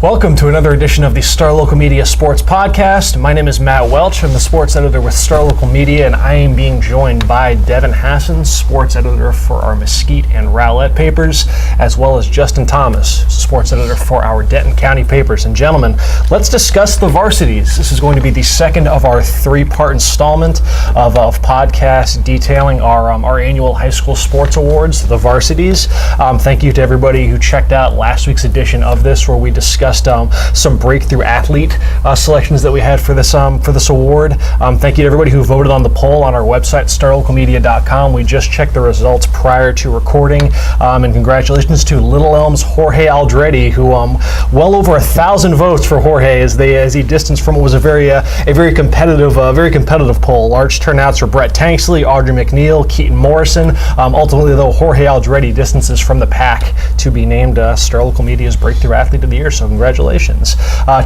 Welcome to another edition of the Star Local Media Sports Podcast. My name is Matt Welch. I'm the sports editor with Star Local Media, and I am being joined by Devin Hassan, sports editor for our Mesquite and Rowlett papers, as well as Justin Thomas, sports editor for our Denton County papers. And gentlemen, let's discuss the Varsitys. This is going to be the second of our three-part installment of podcasts detailing our annual high school sports awards, the Varsitys. Thank you to everybody who checked out last week's edition of this, where we discussed some breakthrough athlete selections that we had for this award. Thank you to everybody who voted on the poll on our website, starlocalmedia.com. We just checked the results prior to recording, and congratulations to Little Elm's Jorge Aldretti, who well over 1,000 votes for Jorge as he distanced from what was a very competitive poll. Large turnouts for Brett Tanksley, Audrey McNeil, Keaton Morrison. Ultimately, though, Jorge Aldretti distances from the pack to be named Star Local Media's Breakthrough Athlete of the Year. So congratulations.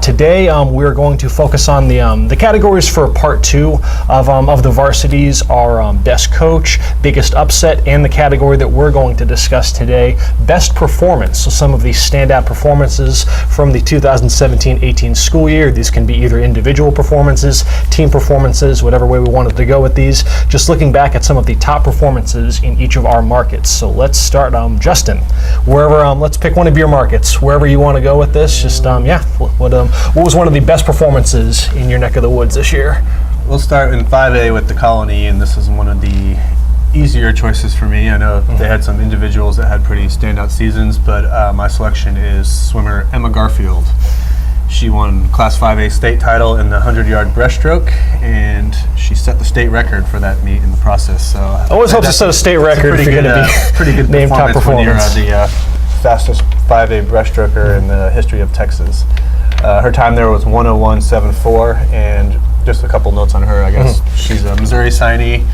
Today, we're going to focus on the categories for part two of the Varsitys are best coach, biggest upset, and the category that we're going to discuss today, best performance. So some of the standout performances from the 2017-18 school year. These can be either individual performances, team performances, whatever way we wanted to go with these. Just looking back at some of the top performances in each of our markets. So let's start, Justin, wherever, let's pick one of your markets, wherever you want to go with this. Just, what was one of the best performances in your neck of the woods this year? We'll start in 5A with the Colony, and this is one of the easier choices for me. I know they had some individuals that had pretty standout seasons, but my selection is swimmer Emma Garfield. She won Class 5A state title in the 100-yard breaststroke, and she set the state record for that meet in the process. So I always hope to set a state record if you're going to be pretty good named top performance. When you're the fastest 5A breaststroker in the history of Texas. Her time there was 1:01.74, and just a couple notes on her, I guess. She's a Missouri signee.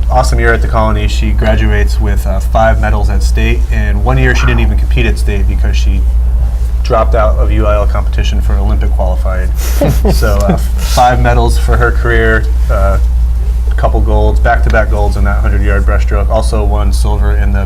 Awesome year at the Colony. She graduates with 5 medals at state, and one year she didn't even compete at state because she dropped out of UIL competition for Olympic qualifying. So 5 medals for her career, couple golds, back-to-back golds in that 100-yard breaststroke. Also won silver in the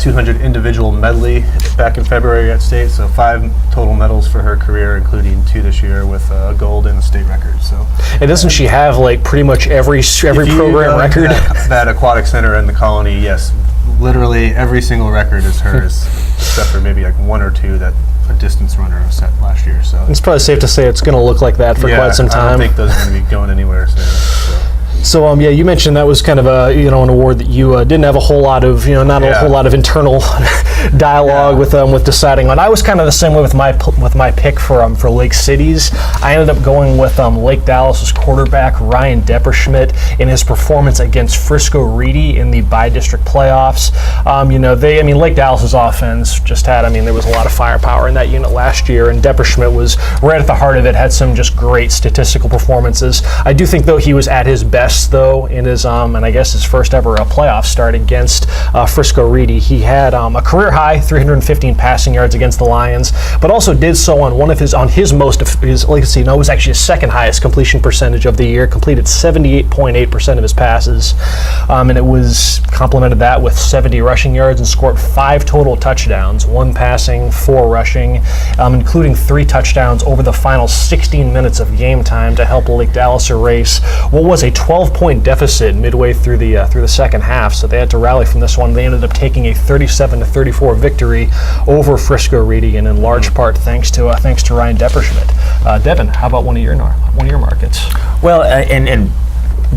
200 individual medley back in February at state. So 5 total medals for her career, including 2 this year with a gold and a state record. So, and doesn't she have like pretty much every program record? That aquatic center in the Colony, yes, literally every single record is hers, except for maybe like 1 or 2 that a distance runner set last year. So it's probably safe to say it's going to look like that for quite some time. I don't think those are going to be going anywhere soon. So you mentioned that was kind of an award that you didn't have a whole lot of a whole lot of internal dialogue with deciding on. I was kind of the same way with my pick for Lake Cities. I ended up going with Lake Dallas's quarterback Ryan Depperschmidt in his performance against Frisco Reedy in the bi-district playoffs. Lake Dallas's offense just had there was a lot of firepower in that unit last year, and Depperschmidt was right at the heart of it. Had some just great statistical performances. I do think though he was at his best though in his and I guess his first ever playoff start against Frisco Reedy. He had a career high 315 passing yards against the Lions, but also did so on his it was actually his second highest completion percentage of the year. Completed 78.8% of his passes, and it was complemented that with 70 rushing yards and scored 5 total touchdowns, 1 passing, 4 rushing, including 3 touchdowns over the final 16 minutes of game time to help Lake Dallas erase what was a 12-point deficit midway through the second half. So they had to rally from this one. They ended up taking a 37-34 victory over Frisco Reedy, and in large part thanks to Ryan Depperschmidt. Devin, how about one of your markets? Well, and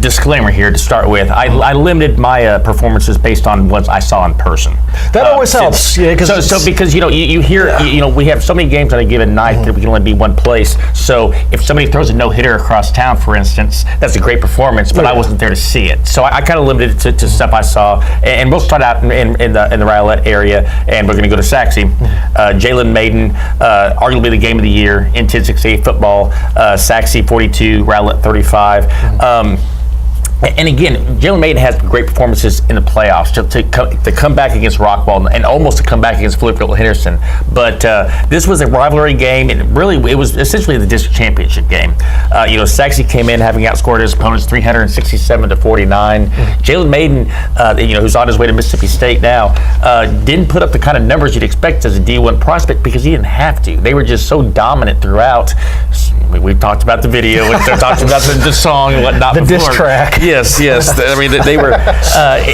disclaimer here to start with, I limited my performances based on what I saw in person. That always helps. Yeah, because you hear we have so many games on a given night that we can only be one place. So if somebody throws a no-hitter across town, for instance, that's a great performance, but I wasn't there to see it. So I kind of limited it to stuff I saw. And we'll start out in the Rowlett area, and we're going to go to Saxe. Jalen Maiden, arguably the game of the year in 10-6A football. Saxe 42, Rowlett 35. And again, Jalen Maiden has great performances in the playoffs to come back against Rockwall and almost to come back against Phillipsville Henderson. But this was a rivalry game, and really it was essentially the district championship game. Saxe came in having outscored his opponents 367-49. Jalen Maiden, who's on his way to Mississippi State now, didn't put up the kind of numbers you'd expect as a D1 prospect because he didn't have to. They were just so dominant throughout. We've talked about the video, and talked about the song and whatnot. The before. diss track. Yes. I mean, they were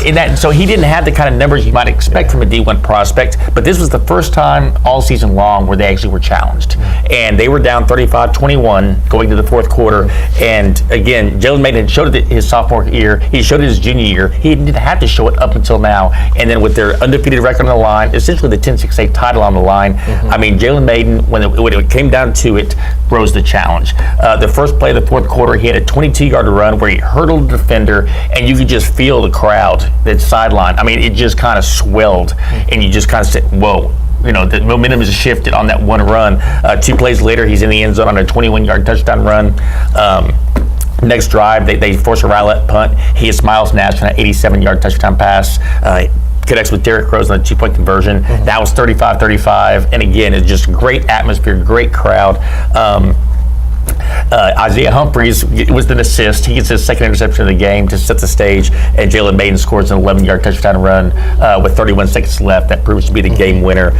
in that. So he didn't have the kind of numbers you might expect from a D1 prospect. But this was the first time all season long where they actually were challenged, and they were down 35-21 going to the fourth quarter. And again, Jalen Maiden showed it his sophomore year. He showed it his junior year. He didn't have to show it up until now. And then with their undefeated record on the line, essentially the 10-6A title on the line. I mean, Jalen Maiden, when it came down to it, rose the challenge. The first play of the fourth quarter, he had a 22-yard run where he hurdled the defender, and you could just feel the crowd, that sideline. I mean, it just kind of swelled, and you just kind of said, whoa. The momentum is shifted on that one run. 2 plays later, he's in the end zone on a 21-yard touchdown run. Next drive, they force a Rowlett punt. He is Miles Nash on an 87-yard touchdown pass. Connects with Derrick Rose on a 2-point conversion. That was 35-35. And again, it's just great atmosphere, great crowd. Isaiah Humphreys was an assist. He gets his second interception of the game to set the stage, and Jalen Maiden scores an 11-yard touchdown run with 31 seconds left. That proves to be the game winner.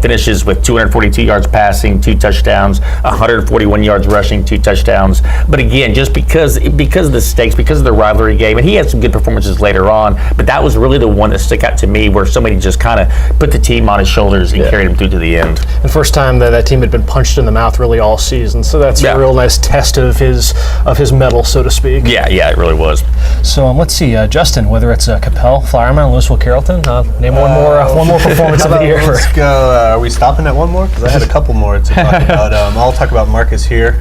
Finishes with 242 yards passing, 2 touchdowns, 141 yards rushing, 2 touchdowns. But again, just because of the stakes, because of the rivalry game, and he had some good performances later on, but that was really the one that stuck out to me, where somebody just kind of put the team on his shoulders and carried him through to the end. The first time that team had been punched in the mouth really all season, so that's a real nice test of his mettle, so to speak. Yeah, it really was. So let's see, Justin, whether it's Coppell, Flower Mound, Louisville, Carrollton, name one more performance of the year. Let's go. Are we stopping at one more? Because I had a couple more to talk about. I'll talk about Marcus here.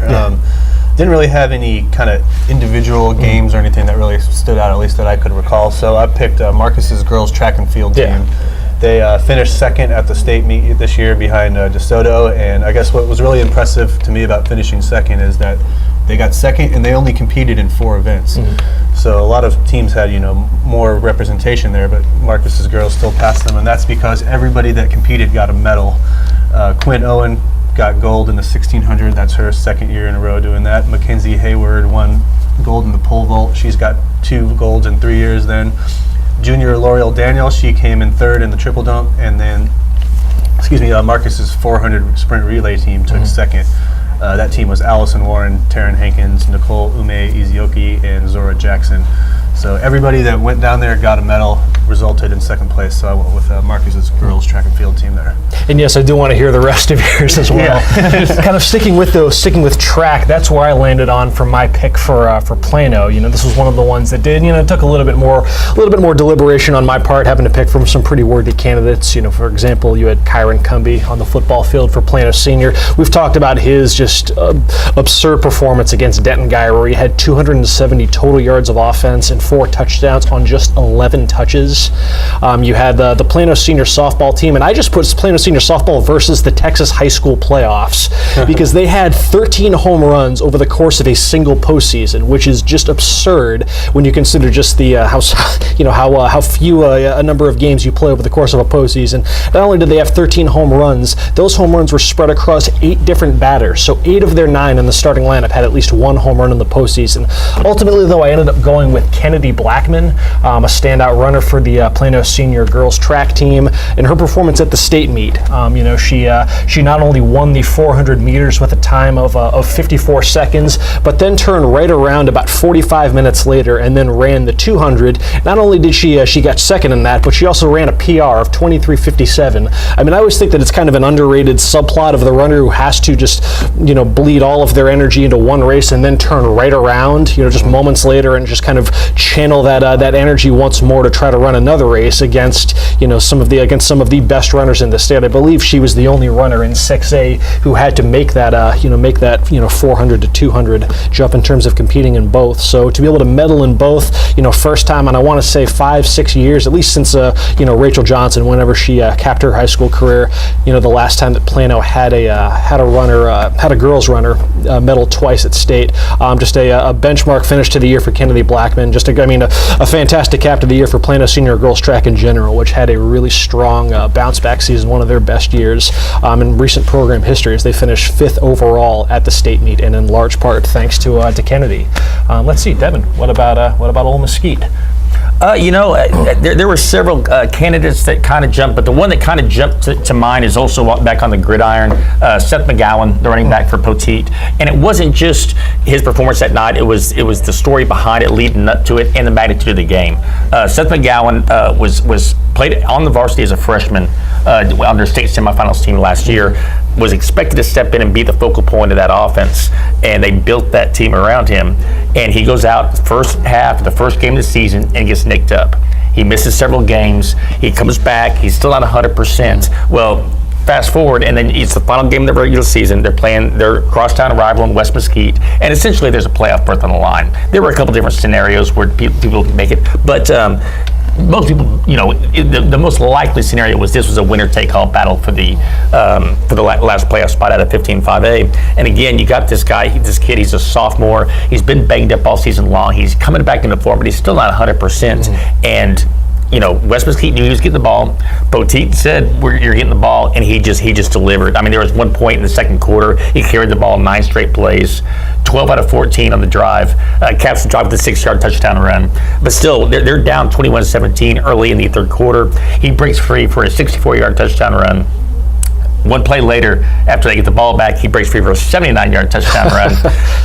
Didn't really have any kind of individual games or anything that really stood out, at least that I could recall. So I picked Marcus's girls track and field team. They finished second at the state meet this year behind DeSoto, and I guess what was really impressive to me about finishing second is that they got second and they only competed in 4 events. So a lot of teams had more representation there, but Marcus's girls still passed them, and that's because everybody that competed got a medal. Quinn Owen got gold in the 1600. That's her second year in a row doing that. Mackenzie Hayward won gold in the pole vault. She's got 2 golds in 3 years then. Junior L'Oreal Daniel, she came in 3rd in the triple dunk, and then, Marcus's 400 sprint relay team took second. That team was Allison Warren, Taryn Hankins, Nicole Ume Izioki, and Zora Jackson. So everybody that went down there got a medal, resulted in second place. So I went with Marcus's girls track and field team there. And yes, I do want to hear the rest of yours as well. Kind of sticking with track. That's where I landed on for my pick for Plano. This was one of the ones that did. It took a little bit more deliberation on my part, having to pick from some pretty worthy candidates. For example, you had Kyron Cumby on the football field for Plano Senior. We've talked about his just absurd performance against Denton Guy, where he had 270 total yards of offense and 4 touchdowns on just 11 touches. You had the Plano Senior softball team, and I just put Plano Senior softball versus the Texas high school playoffs because they had 13 home runs over the course of a single postseason, which is just absurd when you consider just the how few a number of games you play over the course of a postseason. Not only did they have 13 home runs, those home runs were spread across 8 different batters. So 8 of their 9 in the starting lineup had at least 1 home run in the postseason. Ultimately, though, I ended up going with Kennedy Blackman, a standout runner for the Plano Senior girls track team, and her performance at the state meet. She not only won the 400 meters with a time of 54 seconds, but then turned right around about 45 minutes later and then ran the 200. Not only did she got second in that, but she also ran a PR of 23:57. I mean, I always think that it's kind of an underrated subplot of the runner who has to just bleed all of their energy into one race and then turn right around, just moments later, and just kind of channel that energy once more to try to run another race against some of the of the best runners in the state. I believe she was the only runner in 6A who had to make that 400 to 200 jump in terms of competing in both. So to be able to medal in both, first time, and I want to say 5-6 years, at least since Rachel Johnson, whenever she capped her high school career, the last time that Plano had a girls runner medal twice at state. Just a benchmark finish to the year for Kennedy Blackman. Just a fantastic cap to the year for Plano senior girls track in general, which had a really strong bounce back season, one of their best years in recent program history, as they finished 5th overall at the state meet, and in large part thanks to Kennedy. Let's see, Devin, what about Old Mesquite? There were several candidates that kind of jumped, but the one that kind of jumped to mind is also back on the gridiron, Seth McGowan, the running back for Poteet. And it wasn't just his performance that night, it was the story behind it leading up to it and the magnitude of the game. Seth McGowan was played on the varsity as a freshman on their state semifinals team last year, was expected to step in and be the focal point of that offense, and they built that team around him. And he goes out first half, the first game of the season, and gets nicked up. He misses several games. He comes back. He's still not 100%. Well, fast forward, and then it's the final game of the regular season. They're playing their crosstown rival in West Mesquite, and essentially there's a playoff berth on the line. There were a couple different scenarios where people can make it, but most people, the most likely scenario was this was a winner-take-all battle for the last playoff spot out of 15-5A. And again, you got this kid. He's a sophomore. He's been banged up all season long. He's coming back into form, but he's still not 100%. And West Mesquite knew he was getting the ball. Poteet said, "You're getting the ball," and he just delivered. I mean, there was one point in the second quarter he carried the ball 9 straight plays, 12 out of 14 on the drive. Caps the drive with a 6-yard touchdown run. But still, they're down 21-17 early in the third quarter. He breaks free for a 64-yard touchdown run. One play later, after they get the ball back, he breaks free for a 79-yard touchdown run.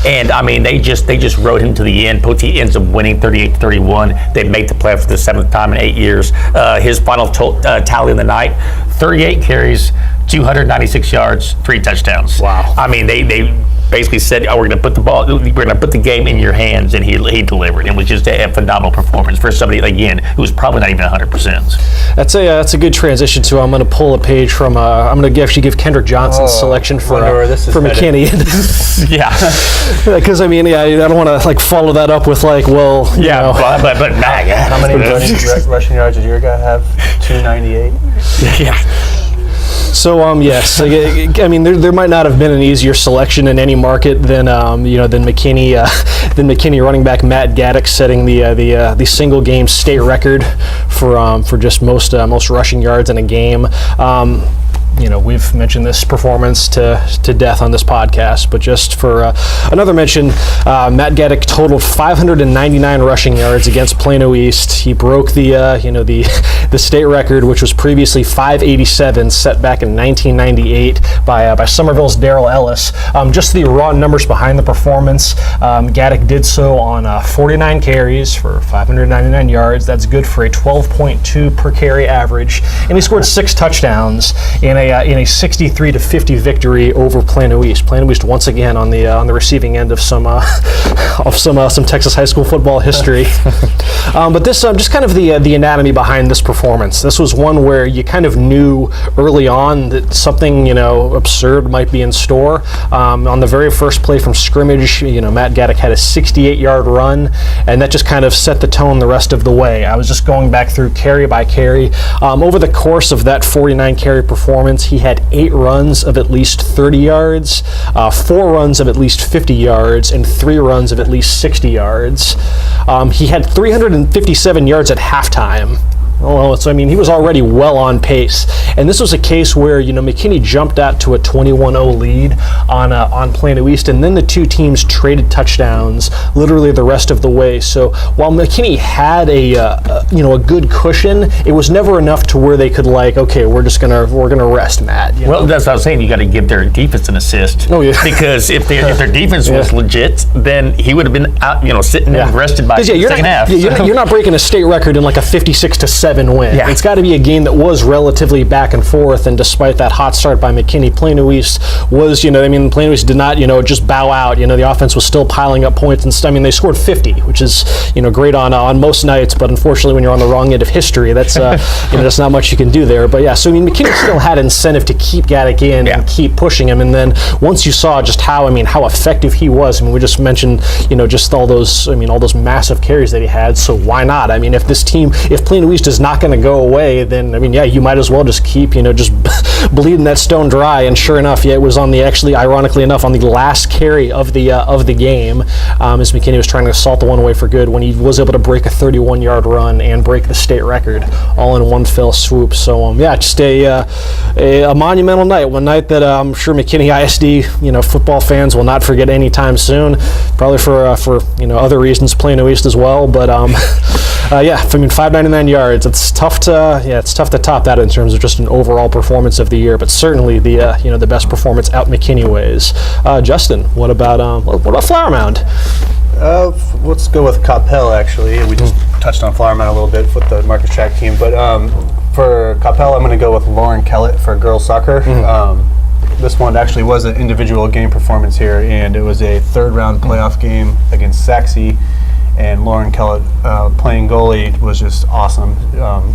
And, I mean, they just rode him to the end. Poteet ends up winning 38-31. They make the playoffs for the 7th time in 8 years. His final tally in the night, 38 carries, 296 yards, 3 touchdowns. Wow. I mean, they basically said, we're going to put the game in your hands, and he delivered. It was just a phenomenal performance for somebody, again, who was probably not even 100%. That's a good transition to. I'm going to pull a page from. I'm going to actually give Kendrick Johnson's selection for McKinney. Yeah, because I don't want to follow that up with but Mag. How many rushing yards did your guy have? 298. Yeah. So yes, there might not have been an easier selection in any market than McKinney running back Matt Gaddick setting the single game state record for just most rushing yards in a game. We've mentioned this performance to death on this podcast, but just for another mention, Matt Gaddick totaled 599 rushing yards against Plano East. He broke the state record, which was previously 587, set back in 1998 by Somerville's Darrell Ellis. Just the raw numbers behind the performance, Gaddick did so on 49 carries for 599 yards. That's good for a 12.2 per carry average, and he scored 6 touchdowns in a 63-50 victory over Plano East. Plano East once again on the receiving end of some Texas high school football history. But this just kind of the anatomy behind this performance. This was one where you kind of knew early on that something absurd might be in store. On the very first play from scrimmage, Matt Gaddick had a 68-yard run, and that just kind of set the tone the rest of the way. I was just going back through carry by carry. Over the course of that 49 carry performance, he had 8 runs of at least 30 yards, 4 runs of at least 50 yards, and 3 runs of at least 60 yards. He had 357 yards at halftime. So he was already well on pace, and this was a case where McKinney jumped out to a 21-0 lead on Plano East, and then the two teams traded touchdowns literally the rest of the way. So while McKinney had a good cushion, it was never enough to where they could okay, we're gonna rest Matt. Well, that's what I was saying. You got to give their defense an assist. Oh yeah. Because if their defense was legit, then he would have been out, sitting and rested by the second half. You're not breaking a state record in a 56-7 7 win. Yeah. It's got to be a game that was relatively back and forth, and despite that hot start by McKinney, Plano East was, Plano East did not, just bow out. The offense was still piling up points and stuff. I mean, they scored 50, which is, great on most nights, but unfortunately when you're on the wrong end of history, that's, that's not much you can do there. But yeah, so McKinney still had incentive to keep Gaddick in and keep pushing him, and then once you saw just how effective he was, we just mentioned, just all those massive carries that he had, so why not? If Plano East is not going to go away, then, you might as well just keep, just bleeding that stone dry, and sure enough, it was ironically enough, on the last carry of the game, as McKinney was trying to assault the one away for good, when he was able to break a 31-yard run and break the state record, all in one fell swoop. So, just a monumental night, one night that I'm sure McKinney ISD, football fans will not forget anytime soon, probably for other reasons, Plano East as well, but 599 yards. It's tough to top that in terms of just an overall performance of the year, but certainly the best performance out McKinney ways. Justin, what about Flower Mound? Let's go with Coppell, actually. We just touched on Flower Mound a little bit with the Marcus track team, but for Coppell, I'm going to go with Lauren Kellett for girls soccer. This one actually was an individual game performance here, and it was a third-round playoff game against Saxe, and Lauren Kellett playing goalie was just awesome.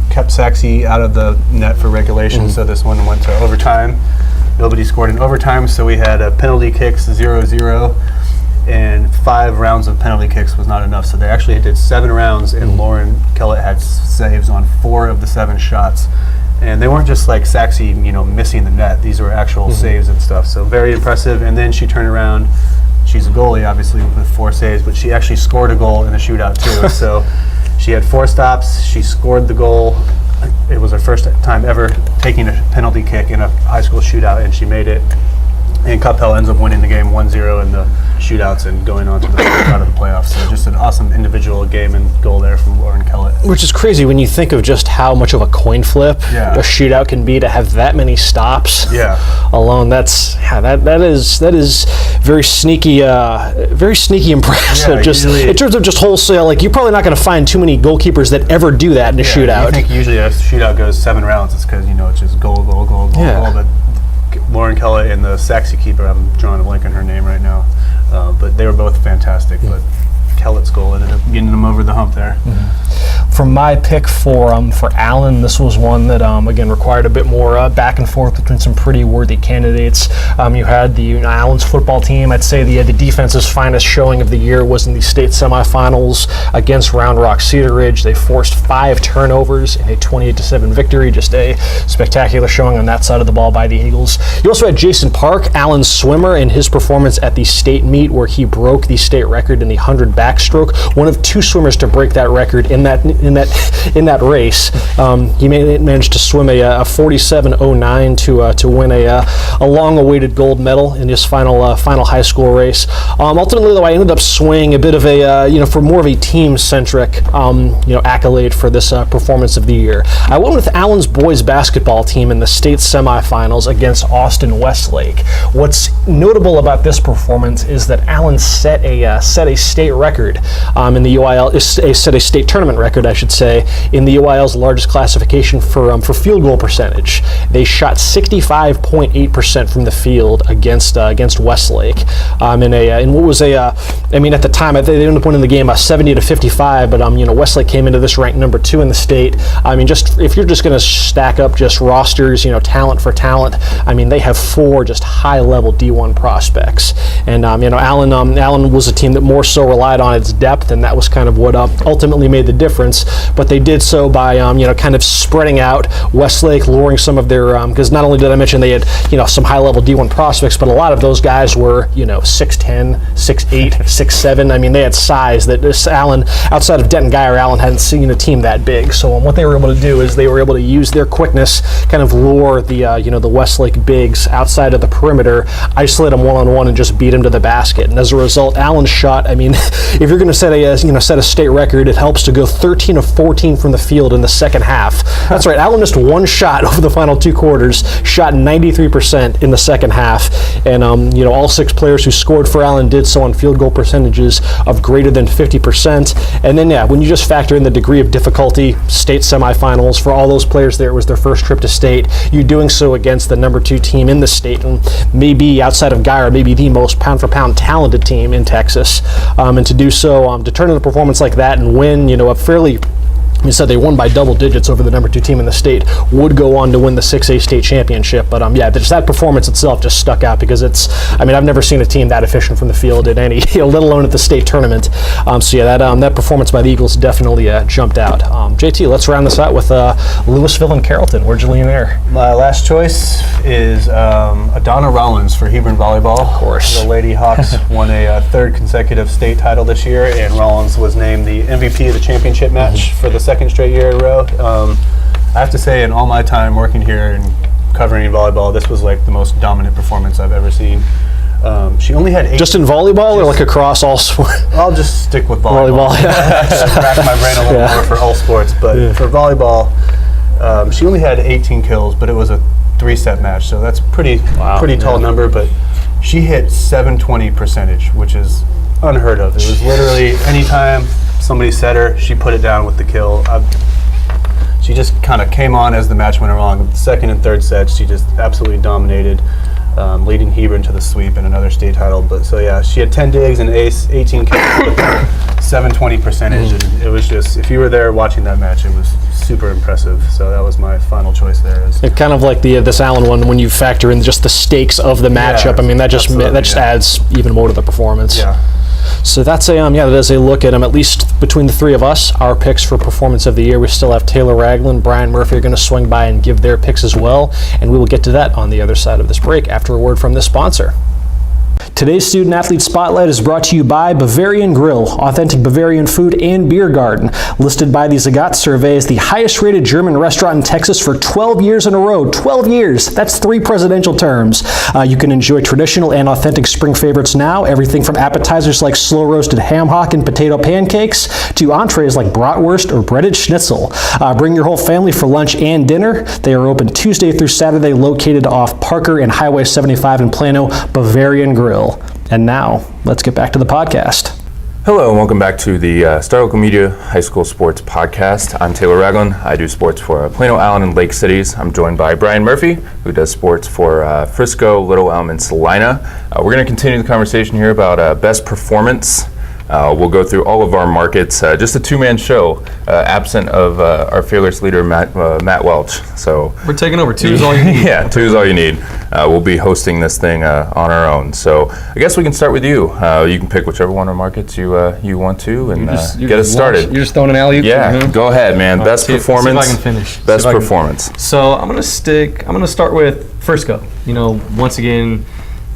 Kept Saxe out of the net for regulation, so this one went to overtime. Nobody scored in overtime, so we had penalty kicks 0-0, and 5 rounds of penalty kicks was not enough, so they actually did 7 rounds, and Lauren Kellett had saves on 4 of the 7 shots. And they weren't just like Saxe, missing the net. These were actual saves and stuff. So very impressive. And then she turned around. She's a goalie, obviously, with 4 saves, but she actually scored a goal in a shootout too. So she had 4 stops. She scored the goal. It was her first time ever taking a penalty kick in a high school shootout, and she made it. And Coppell ends up winning the game 1-0 in the shootouts and going on to the first round of the playoffs. So just an awesome individual game and goal there from Lauren Kellett. Which is crazy when you think of just how much of a coin flip a shootout can be, to have that many stops alone. That is very sneaky, impressive. Just in terms of just wholesale, you're probably not going to find too many goalkeepers that ever do that in a shootout. I think usually a shootout goes 7 rounds. It's because it's just goal. But Lauren Kellett and the Saxe keeper, I'm drawing a blank on her name right now, but they were both fantastic. But Kellett's goal ended up getting them over the hump there. For my pick for Allen, this was one that again required a bit more back and forth between some pretty worthy candidates. You had the Allen's football team. I'd say the defense's finest showing of the year was in the state semifinals against Round Rock Cedar Ridge. They forced 5 turnovers in a 28-7 victory. Just a spectacular showing on that side of the ball by the Eagles. You also had Jason Park, Allen's swimmer, in his performance at the state meet where he broke the state record in the 100 backstroke. One of 2 swimmers to break that record in that race. He managed to swim a 47:09 to win a long-awaited gold medal in his final high school race. Ultimately, though, I ended up swaying a bit of a for more of a team-centric accolade for this performance of the year. I went with Allen's boys basketball team in the state semifinals against Austin Westlake. What's notable about this performance is that Allen set a state record in the UIL, set a state tournament record, I should say, in the UIL's largest classification for field goal percentage. They shot 65.8% from the field against Westlake in what was at the time they ended up winning the game 70-55, but Westlake came into this ranked number 2 in the state. Just if you're just going to stack up just rosters, talent for talent, they have 4 just high-level D1 prospects, and Allen was a team that more so relied on its depth, and that was kind of what ultimately made the difference. But they did so by kind of spreading out Westlake, luring some of their because not only did I mention they had some high-level D1 prospects, but a lot of those guys were 6'10", 6'8", 6'7". They had size that Allen, outside of Denton Geyer, Allen hadn't seen a team that big. So what they were able to do is they were able to use their quickness, kind of lure the Westlake bigs outside of the perimeter, isolate them one-on-one, and just beat them to the basket. And as a result, Allen's shot, if you're going to set a state record, it helps to go 13 13 of 14 from the field in the second half. That's right, Allen missed one shot over the final 2 quarters, shot 93% in the second half. And, all 6 players who scored for Allen did so on field goal percentages of greater than 50%. And then, when you just factor in the degree of difficulty, state semifinals, for all those players there, it was their first trip to state. You're doing so against the number 2 team in the state, and maybe outside of Guyer, maybe the most pound-for-pound talented team in Texas. And to do so, to turn in a performance like that and win, a fairly, you said they won by double digits over the number 2 team in the state, would go on to win the 6A state championship. But just that performance itself just stuck out because I've never seen a team that efficient from the field at any, let alone at the state tournament. That performance by the Eagles definitely jumped out. JT, let's round this out with Louisville and Carrollton. Where'd you lean there? My last choice is Adana Rollins for Hebron Volleyball. Of course. The Lady Hawks won a 3rd consecutive state title this year, and Rollins was named the MVP of the championship match for the 2nd straight year in a row. I have to say, in all my time working here and covering volleyball, this was like the most dominant performance I've ever seen. She only had 8. Just in volleyball or like across all sports? I'll just stick with volleyball. Rack my brain a little more for all sports, but for volleyball, she only had 18 kills, but it was a 3-set match, so that's pretty tall number. But she hit 720 percentage, which is unheard of. It was literally anytime somebody set her, she put it down with the kill. She just kind of came on as the match went along. The 2nd and 3rd sets, she just absolutely dominated, leading Hebron to the sweep and another state title. But she had 10 digs and ace, 18 kills with 720 percentage. And it was just, if you were there watching that match, it was super impressive. So that was my final choice there. It kind of like this Allen one, when you factor in just the stakes of the matchup. That just adds even more to the performance. Yeah. So that's that is a look at at least between the 3 of us, our picks for performance of the year. We still have Taylor Ragland, Brian Murphy are going to swing by and give their picks as well, and we will get to that on the other side of this break after a word from this sponsor. Today's Student Athlete Spotlight is brought to you by Bavarian Grill, authentic Bavarian food and beer garden. Listed by the Zagat survey as the highest rated German restaurant in Texas for 12 years in a row. 12 years! That's 3 presidential terms. You can enjoy traditional and authentic spring favorites now. Everything from appetizers like slow roasted ham hock and potato pancakes to entrees like bratwurst or breaded schnitzel. Bring your whole family for lunch and dinner. They are open Tuesday through Saturday, located off Parker and Highway 75 in Plano. Bavarian Grill. And now, let's get back to the podcast. Hello and welcome back to the Star Local Media High School Sports Podcast. I'm Taylor Ragland. I do sports for Plano, Allen, and Lake Cities. I'm joined by Brian Murphy, who does sports for Frisco, Little Elm, and Celina. We're going to continue the conversation here about best performance. We'll go through all of our markets. Just a 2-man show, absent of our fearless leader, Matt Welch. So we're taking over. 2 is all you need. Yeah, 2 is all you need. We'll be hosting this thing on our own. So I guess we can start with you. You can pick whichever one of our markets you want to, and get us started. You're just throwing an alley-oop? Yeah, go ahead, man. Best performance. See if I can finish. Best performance. So I'm gonna start with Frisco. Once again,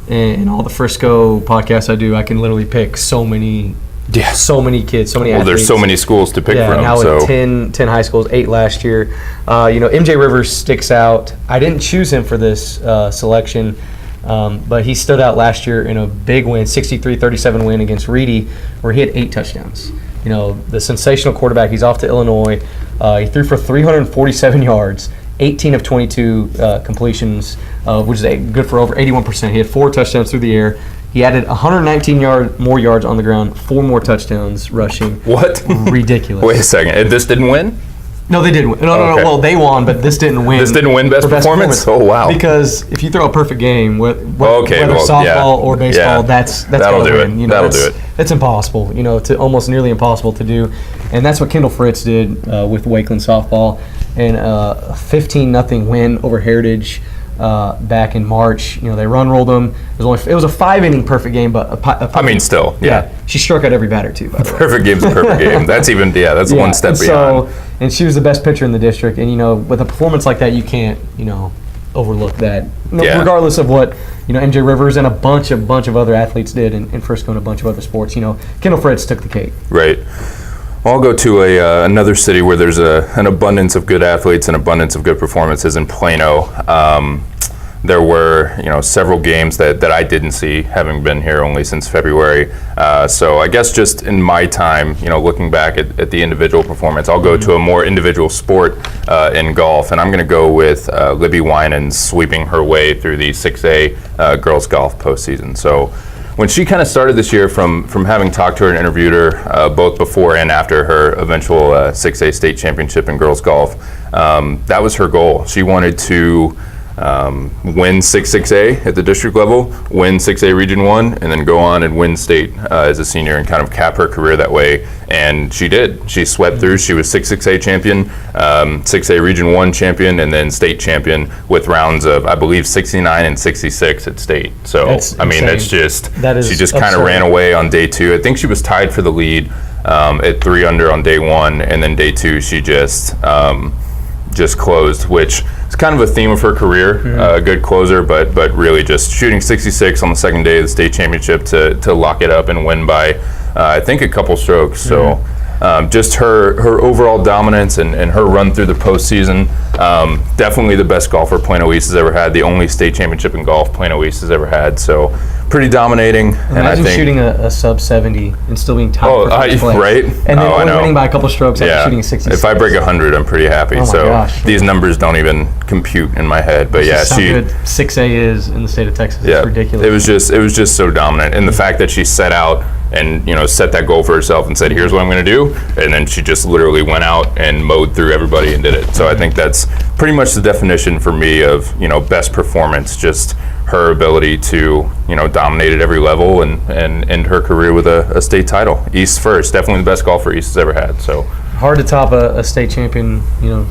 in all the Frisco podcasts I do, I can literally pick so many kids, so many athletes. There's so many schools to pick from. Now with 10 high schools, 8 last year. MJ Rivers sticks out. I didn't choose him for this selection, but he stood out last year in a big win, 63-37 win against Reedy, where he had 8 touchdowns. The sensational quarterback. He's off to Illinois. He threw for 347 yards. 18 of 22 completions, which is good for over 81%. He had 4 touchdowns through the air. He added 119 more yards on the ground, 4 more touchdowns rushing. What? Ridiculous. Wait a second. This didn't win? No, they didn't win. No. Well, they won, but this didn't win. This didn't win best performance? Oh, wow. Because if you throw a perfect game, whether softball or baseball, that's that'll do win. it. That'll do it. It's impossible, to almost nearly impossible to do. And that's what Kendall Fritz did with Wakeland softball. And a 15-0 win over Heritage back in March. They run-rolled them. It was a 5-inning perfect game, but still. She struck out every batter too. By the way. Perfect game's a perfect game. That's even that's one step beyond. And she was the best pitcher in the district. And with a performance like that, you can't overlook that. Regardless of what MJ Rivers and a bunch of other athletes did in Frisco and a bunch of other sports. Kendall Fritz took the cake. Right. I'll go to another city where there's an abundance of good athletes and abundance of good performances in Plano. there were, several games that I didn't see, having been here only since February. So I guess just in my time, looking back at the individual performance, I'll go to a more individual sport in golf, and I'm going to go with Libby Winan sweeping her way through the 6A girls golf postseason. So when she kind of started this year, from having talked to her and interviewed her both before and after her eventual 6A state championship in girls golf, that was her goal. She wanted to win 6A at the district level, win 6A Region 1, and then go on and win state as a senior and kind of cap her career that way. And she did. She swept through. She was 6A champion, 6A Region 1 champion, and then state champion with rounds of, I believe, 69 and 66 at state. So, she just kind of ran away on day 2. I think she was tied for the lead at 3 under on day 1, and then day 2 she just closed, which is kind of a theme of her career. A good closer, but really just shooting 66 on the second day of the state championship to lock it up and win by I think a couple strokes. So just her overall dominance and her run through the postseason, definitely the best golfer Plano East has ever had, the only state championship in golf Plano East has ever had. So pretty dominating. Imagine and I think shooting a sub 70 and still being top for first place. Right? And then only winning by a couple strokes after shooting 66. If I break 100, I'm pretty happy. Oh my gosh. These numbers don't even compute in my head. But That's how good 6A is in the state of Texas. It's ridiculous. It was just so dominant. And the fact that she set out and set that goal for herself and said, here's what I'm going to do, and then she just literally went out and mowed through everybody and did it. So I think that's pretty much the definition for me of best performance, just her ability to dominate at every level and end her career with a state title. East first, definitely the best golfer East has ever had. So hard to top a state champion,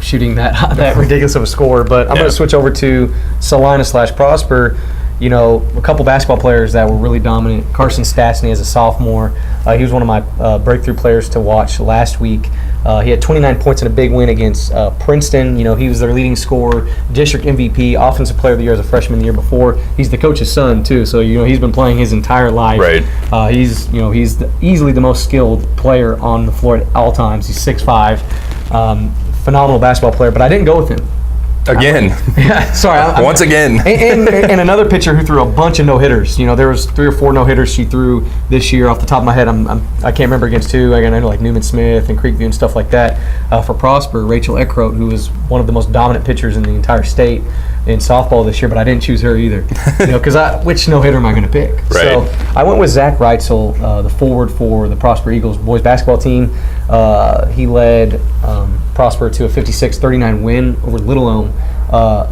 shooting that ridiculous of a score. But I'm going to switch over to Celina/Prosper. A couple basketball players that were really dominant. Carson Stastny as a sophomore. He was one of my breakthrough players to watch last week. He had 29 points in a big win against Princeton. He was their leading scorer, district MVP, offensive player of the year as a freshman the year before. He's the coach's son too, so he's been playing his entire life. Right. He's easily the most skilled player on the floor at all times. He's 6'5", phenomenal basketball player. But I didn't go with him. Again. Once again. and another pitcher who threw a bunch of no-hitters. There was 3 or 4 no-hitters she threw this year off the top of my head. I can't remember against who. I know like Newman Smith and Creekview and stuff like that. For Prosper, Rachel Eckroat, who was one of the most dominant pitchers in the entire state in softball this year, but I didn't choose her either. Because which no-hitter am I going to pick? Right. So I went with Zach Reitzel, the forward for the Prosper Eagles boys basketball team. He led Prosper to a 56-39 win over Little Elm.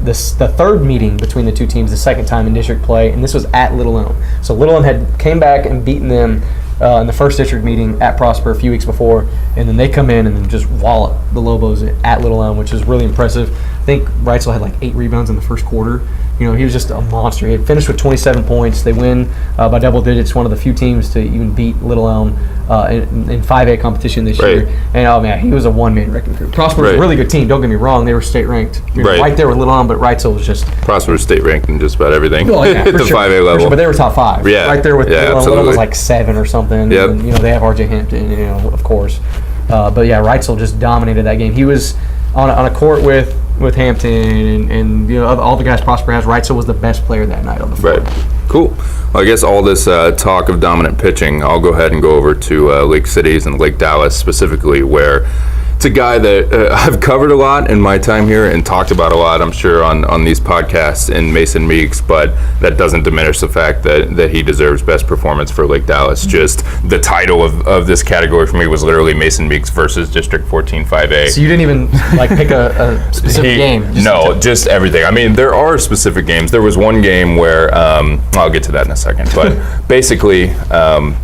The third meeting between the two teams, the second time in district play, and this was at Little Elm. So Little Elm had came back and beaten them in the first district meeting at Prosper a few weeks before, and then they come in and then just wallop the Lobos at Little Elm, which is really impressive. I think Reitzel had like 8 rebounds in the first quarter. He was just a monster. He had finished with 27 points. They win by double digits, one of the few teams to even beat Little Elm in 5A competition this year. And oh man, he was a one-man wrecking crew. Prosper was a really good team, don't get me wrong. They were state ranked. Right there with Little Elm, but Reitzel was just... Prosper was state ranked in just about everything at the sure, 5A level. Sure, but they were top 5. Yeah. Right there with Little Elm. Little Elm was like 7 or something. Yep. And, they have RJ Hampton, of course. But yeah, Reitzel just dominated that game. He was on a court with Hampton and all the guys Prosper has. Reitzel was the best player that night on the floor. Right. Cool. Well, I guess all this talk of dominant pitching, I'll go ahead and go over to Lake Cities and Lake Dallas specifically, where it's a guy that I've covered a lot in my time here and talked about a lot, I'm sure, on these podcasts in Mason Meeks, but that doesn't diminish the fact that he deserves best performance for Lake Dallas. Just the title of this category for me was literally Mason Meeks versus District 14 5A. So you didn't even pick a specific game? Just everything. I mean, there are specific games. There was one game where, I'll get to that in a second, but basically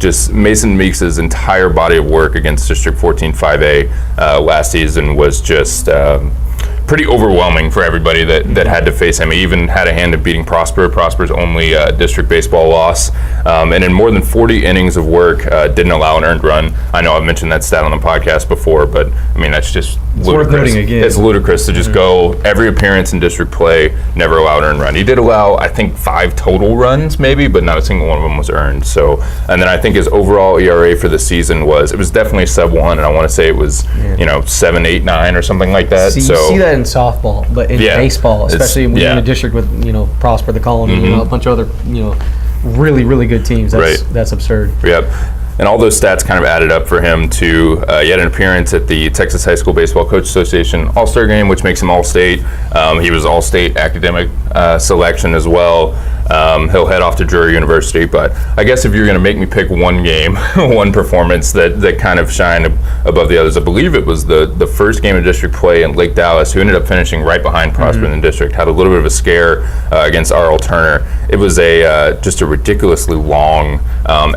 just Mason Meeks' entire body of work against District 14 5A last season was just pretty overwhelming for everybody that had to face him. He even had a hand in beating Prosper's only district baseball loss. And in more than 40 innings of work, didn't allow an earned run. I know I've mentioned that stat on the podcast before, but I mean, that's just ludicrous. Worth noting again. It's ludicrous to just go every appearance in district play, never allow an earned run. He did allow, I think, 5 total runs maybe, but not a single one of them was earned. So, and then I think his overall ERA for the season was definitely sub 1, and I want to say it was 7, 8, 9 or something like that. So see that in softball, but in baseball, especially when you're in a district with Prosper, the Colony, a bunch of other really, really good teams. That's absurd. Yep. And all those stats kind of added up for him to he had an appearance at the Texas High School Baseball Coach Association All-Star Game, which makes him All-State. He was All-State academic selection as well. He'll head off to Drury University, but I guess if you're going to make me pick one game, one performance that kind of shined above the others, I believe it was the first game of district play in Lake Dallas, who ended up finishing right behind Prosper in the district, had a little bit of a scare against R.L. Turner. It was just a ridiculously long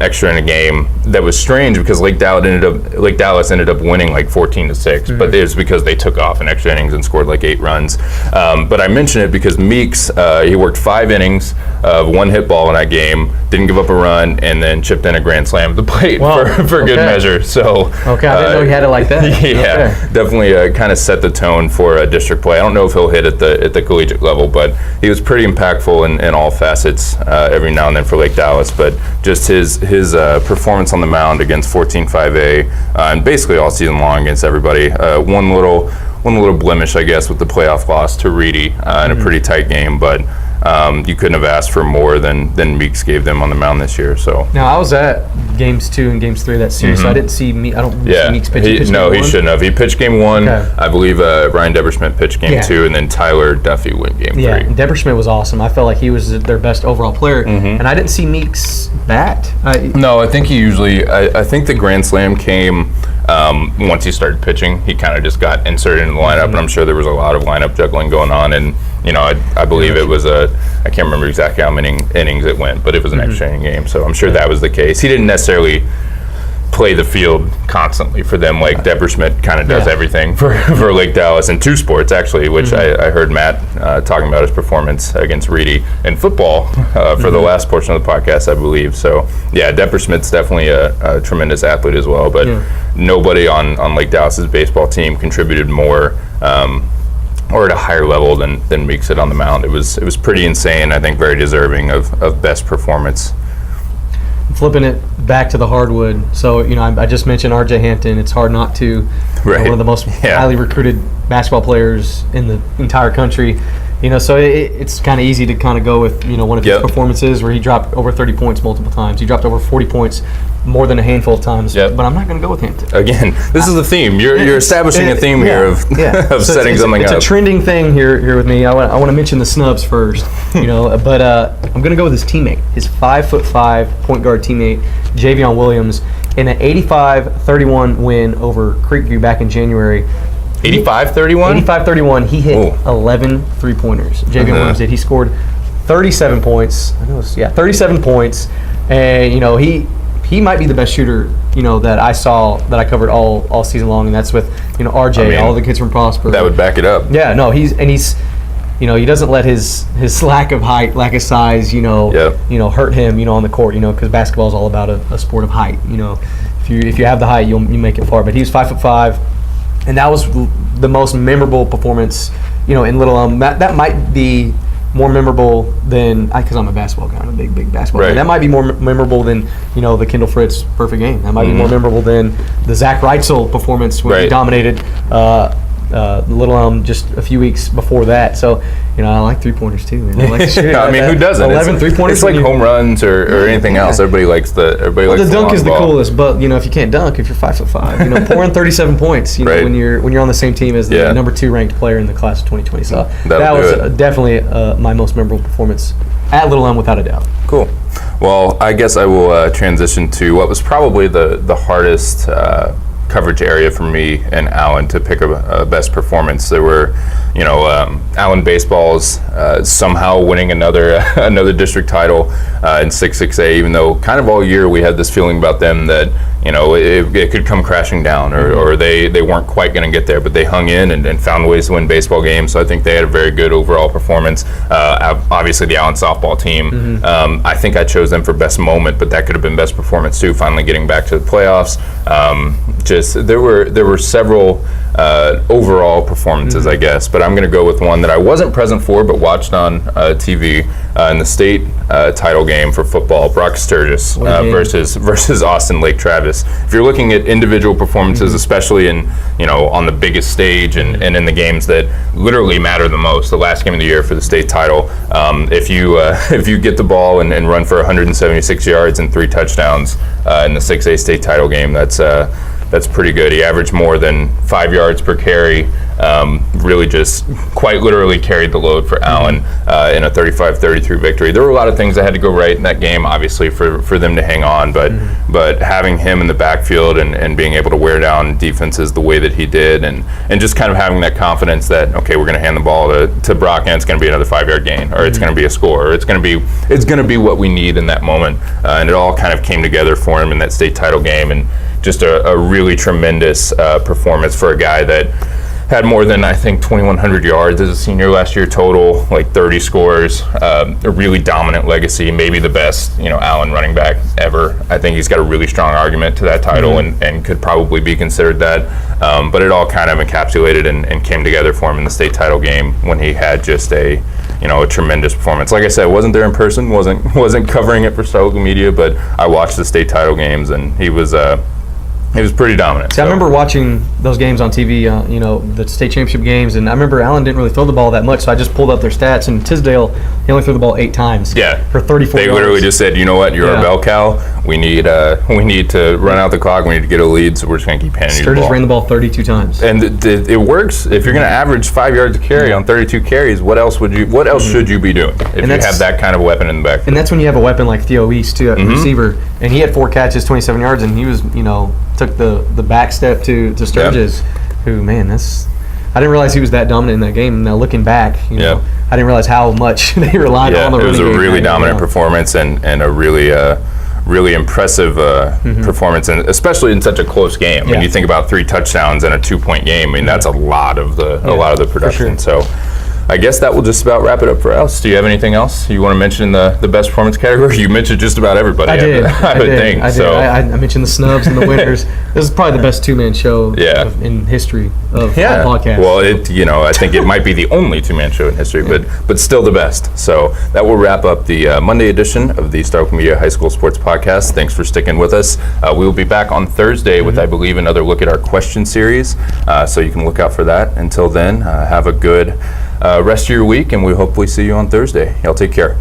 extra inning game that was strange because Lake Dallas ended up winning like 14-6, but it was because they took off in extra innings and scored like 8 runs. But I mention it because Meeks, he worked 5 innings of 1 hit ball in that game, didn't give up a run, and then chipped in a grand slam at the plate for good measure. So I didn't know he had it like that. Definitely kind of set the tone for district play. I don't know if he'll hit at the collegiate level, but he was pretty impactful in all facets every now and then for Lake Dallas. But just his performance on the mound against 14-5A and basically all season long against everybody. One little blemish, I guess, with the playoff loss to Reedy in a pretty tight game, but you couldn't have asked for more than Meeks gave them on the mound this year. So now I was at games 2 and games 3 of that series, so I didn't see Meeks pitch. He shouldn't have. He pitched game 1. Okay. I believe Ryan Deberschmidt pitched game 2, and then Tyler Duffy went game 3. Yeah, Deberschmidt was awesome. I felt like he was their best overall player, and I didn't see Meeks bat. No, I think he usually. I think the grand slam came once he started pitching. He kind of just got inserted in the lineup, and I'm sure there was a lot of lineup juggling going on. And I believe it was I can't remember exactly how many innings it went, but it was an extra inning game. So I'm sure that was the case. He didn't necessarily play the field constantly for them like Deberschmidt kind of does everything for Lake Dallas in 2 sports actually, which I heard Matt talking about his performance against Reedy in football for the last portion of the podcast, I believe. So yeah, Deberschmidt's definitely a tremendous athlete as well, but nobody on Lake Dallas's baseball team contributed more or at a higher level than Meeks did on the mound. It was pretty insane. I think very deserving of best performance. Flipping it back to the hardwood, so I just mentioned R.J. Hampton. It's hard not to. One of the most highly recruited basketball players in the entire country. So it's kind of easy to kind of go with one of his performances where he dropped over 30 points multiple times. He dropped over 40 points more than a handful of times. But I'm not going to go with Hampton. Again, this is a theme. You're establishing a theme here of setting something up. It's a trending thing here with me. I want to mention the snubs first, but I'm going to go with his teammate, his 5'5" point guard teammate, Javion Williams, in an 85-31 win over Creekview back in January. 85-31? 85-31. He hit 11 three-pointers. Javion Williams did. He scored 37 points. 37 points. And he might be the best shooter that I saw, that I covered all season long, and that's with RJ, all the kids from Prosper. That would back it up. Yeah, no, he's he doesn't let his lack of height, lack of size, hurt him, on the court, because basketball is all about a sport of height. If you have the height, you make it far. But he was 5'5", and that was the most memorable performance, in Little Elm. That might be more memorable than, because I'm a basketball guy, I'm a big basketball guy. That might be more memorable than the Kendall Fritz perfect game. That might be more memorable than the Zach Reitzel performance when he dominated Little Elm just a few weeks before that. So I like 3-pointers too, man. I like to shoot. I mean, who doesn't? 11 3-pointers. It's like home runs or anything else. Everybody likes the dunk is the ball. Coolest, but if you can't dunk, if you're 5'5", pouring 37 points, when you're on the same team as the number 2 ranked player in the class of 2020. So that was definitely my most memorable performance at Little Elm, without a doubt. Cool. Well, I guess I will transition to what was probably the hardest coverage area for me and Allen to pick a best performance. There were, Allen baseball's somehow winning another district title in 6-6A, even though kind of all year we had this feeling about them that it could come crashing down, or they weren't quite going to get there, but they hung in and found ways to win baseball games. So I think they had a very good overall performance. Obviously the Allen softball team, I think I chose them for best moment, but that could have been best performance too, finally getting back to the playoffs. There were several overall performances, I guess. But I'm going to go with one that I wasn't present for, but watched on TV in the state title game for football. Brock Sturgis versus Austin Lake Travis. If you're looking at individual performances, especially in on the biggest stage and in the games that literally matter the most, the last game of the year for the state title, if you get the ball and run for 176 yards and 3 touchdowns in the 6A state title game, that's pretty good. He averaged more than 5 yards per carry. Really just quite literally carried the load for Allen in a 35-33 victory. There were a lot of things that had to go right in that game, obviously, for them to hang on, but having him in the backfield and being able to wear down defenses the way that he did, and just kind of having that confidence that, okay, we're going to hand the ball to Brock and it's going to be another 5-yard gain, or it's going to be a score, or it's going to be what we need in that moment. And it all kind of came together for him in that state title game, and just a really tremendous performance for a guy that had more than, I think, 2,100 yards as a senior last year total, like 30 scores, a really dominant legacy, maybe the best, Allen running back ever. I think he's got a really strong argument to that title and could probably be considered that. But it all kind of encapsulated and came together for him in the state title game when he had just a tremendous performance. Like I said, wasn't there in person, wasn't covering it for Star Local Media, but I watched the state title games, and he was pretty dominant. See, I remember watching those games on TV, the state championship games, and I remember Allen didn't really throw the ball that much, so I just pulled up their stats, and Tisdale, he only threw the ball 8 times. Yeah. For 34 They yards. literally just said, you know what, you're a bell cow. We need to run out the clock. We need to get a lead, so we're just going to keep handing you the Sturgis ball. ran the ball 32 times. And it works. If you're going to average 5 yards a carry on 32 carries, what else should you be doing if you have that kind of weapon in the back? And that's when you have a weapon like Theo East, too, at receiver, and he had 4 catches, 27 yards, and he was, took the back step to Sturgis, who, man, I didn't realize he was that dominant in that game. Now looking back, I didn't realize how much they relied on the running game. It was a really dominant performance and a really impressive performance, and especially in such a close game. When you think about 3 touchdowns and a 2-point game, I mean, that's a lot of the production. So I guess that will just about wrap it up for us. Do you have anything else you want to mention in the best performance category? You mentioned just about everybody. I did. I would think. I mentioned the snubs and the winners. This is probably the best 2-man show in history of podcasts. Well, I think it might be the only 2-man show in history, but still the best. So that will wrap up the Monday edition of the Star Local Media High School Sports Podcast. Thanks for sticking with us. We will be back on Thursday with, I believe, another look at our question series. So you can look out for that. Until then, have a good rest of your week, and we'll hopefully see you on Thursday. Y'all take care.